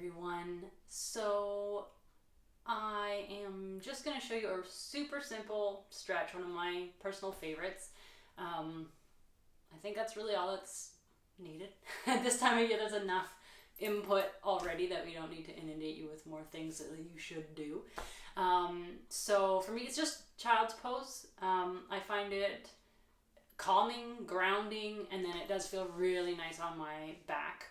everyone. So I am just going to show you a super simple stretch, one of my personal favorites. I think that's really all that's needed. At this time of year, there's enough input already that we don't need to inundate you with more things that you should do. So for me, it's just child's pose. I find it calming, grounding, and then it does feel really nice on my back.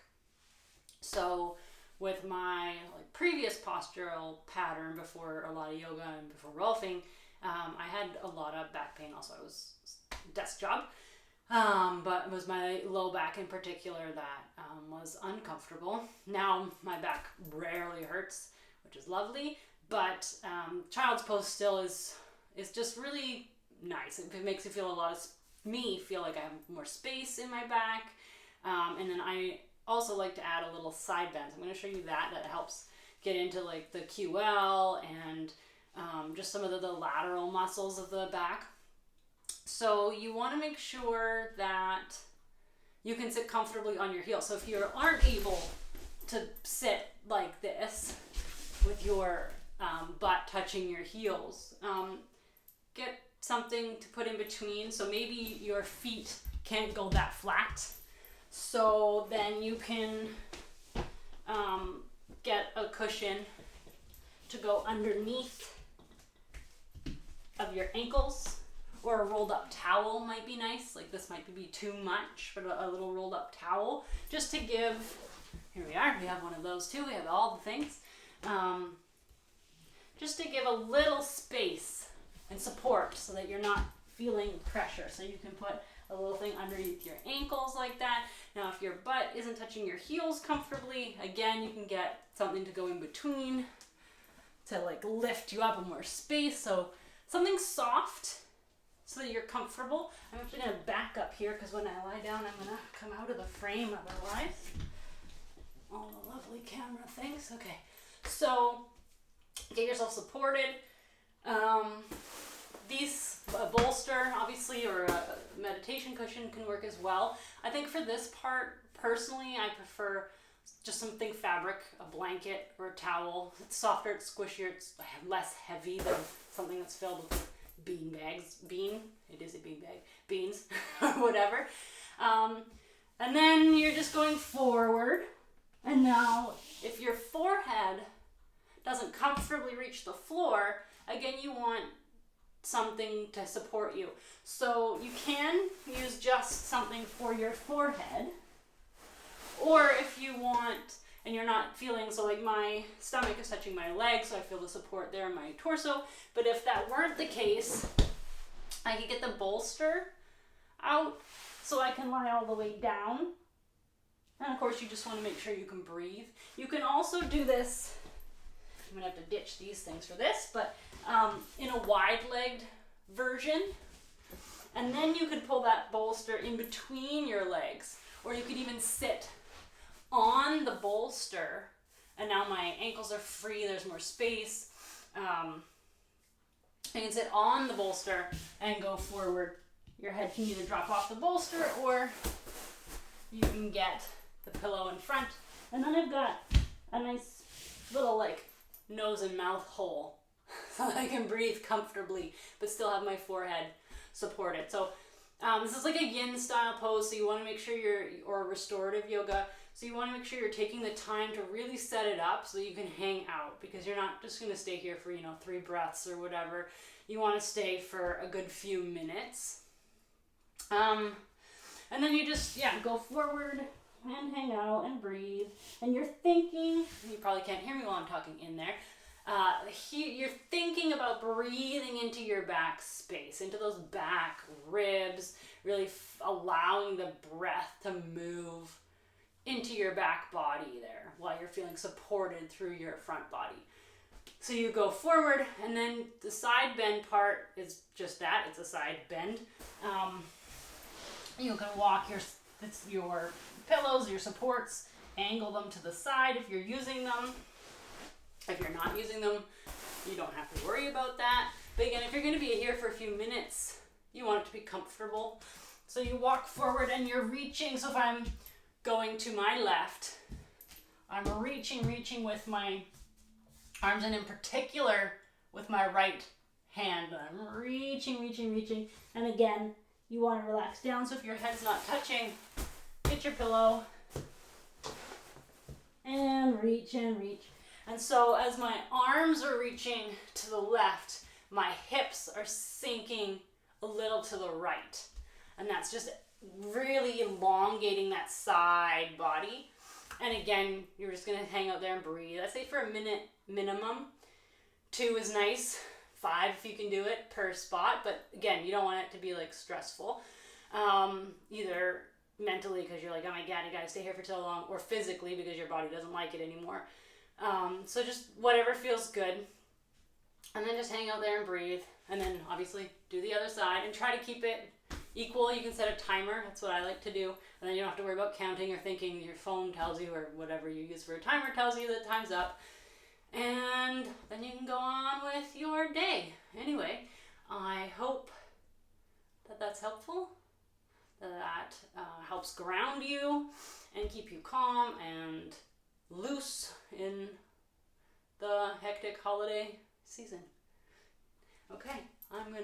So with my previous postural pattern before a lot of yoga and before rolfing, I had a lot of back pain. Also, I was desk job, but it was my low back in particular that was uncomfortable. Now my back rarely hurts, which is lovely, but child's pose still is just really nice. It makes me feel feel like I have more space in my back, and then I also like to add a little side bend. I'm going to show you that helps get into like the QL and just some of the lateral muscles of the back. So you want to make sure that you can sit comfortably on your heels. So if you aren't able to sit like this with your butt touching your heels, get something to put in between. So maybe your feet can't go that flat. So then you can get a cushion to go underneath of your ankles, or a rolled up towel might be nice. Like this might be too much, but a little rolled up towel just to give, here we are, we have one of those too, we have all the things. Just to give a little space and support so that you're not feeling pressure. So you can put a little thing underneath your ankles like that. Now if your butt isn't touching your heels comfortably, again, you can get something to go in between to like lift you up in more space. So something soft so that you're comfortable. I'm actually gonna back up here because when I lie down, I'm gonna come out of the frame otherwise. All the lovely camera things. Okay, so get yourself supported. A bolster, obviously, or a meditation cushion can work as well. I think for this part, personally, I prefer just something fabric, a blanket or a towel. It's softer, it's squishier, it's less heavy than something that's filled with it is a bean bag, beans, or whatever. And then you're just going forward. And now, if your forehead doesn't comfortably reach the floor, again, you want something to support you. So you can use just something for your forehead, or if you want, and you're not feeling, so like my stomach is touching my legs, so I feel the support there in my torso, but if that weren't the case, I could get the bolster out so I can lie all the way down. And of course you just want to make sure you can breathe. You can also do this, I'm gonna have to ditch these things for this, but in a wide-legged version, and then you could pull that bolster in between your legs, or you could even sit on the bolster, and now my ankles are free, there's more space. You can sit on the bolster and go forward. Your head can either drop off the bolster, or you can get the pillow in front, and then I've got a nice little nose and mouth hole so that I can breathe comfortably but still have my forehead supported. So this is like a yin style pose, so you want to make sure or restorative yoga, so you want to make sure you're taking the time to really set it up so that you can hang out, because you're not just going to stay here for 3 breaths or whatever. You want to stay for a good few minutes, and then you just go forward and hang out and breathe, and you're thinking, you probably can't hear me while I'm talking in there, you're thinking about breathing into your back space, into those back ribs, really allowing the breath to move into your back body there while you're feeling supported through your front body. So you go forward, and then the side bend part is just that, it's a side bend. You can walk your pillows, your supports, angle them to the side if you're using them. If you're not using them, you don't have to worry about that. But again, if you're going to be here for a few minutes, you want it to be comfortable. So you walk forward and you're reaching. So if I'm going to my left, I'm reaching with my arms, and in particular with my right hand. I'm reaching. And again, you want to relax down, so if your head's not touching, get your pillow and reach. And so as my arms are reaching to the left, my hips are sinking a little to the right. And that's just really elongating that side body. And again, you're just gonna hang out there and breathe. I say for a minute minimum. 2 is nice. 5 if you can do it per spot. But again, you don't want it to be like stressful. Either mentally because you're like, oh my God, I gotta stay here for so long, or physically because your body doesn't like it anymore. So just whatever feels good. And then just hang out there and breathe. And then obviously do the other side and try to keep it equal. You can set a timer. That's what I like to do. And then you don't have to worry about counting or thinking. Your phone tells you, or whatever you use for a timer tells you that time's up. And then you can go on with your day. Anyway, I hope that that's helpful. That helps ground you and keep you calm and loose in the hectic holiday season. Okay, I'm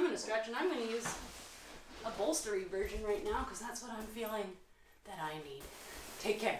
gonna stretch, and I'm gonna use a bolstery version right now because that's what I'm feeling that I need. Take care.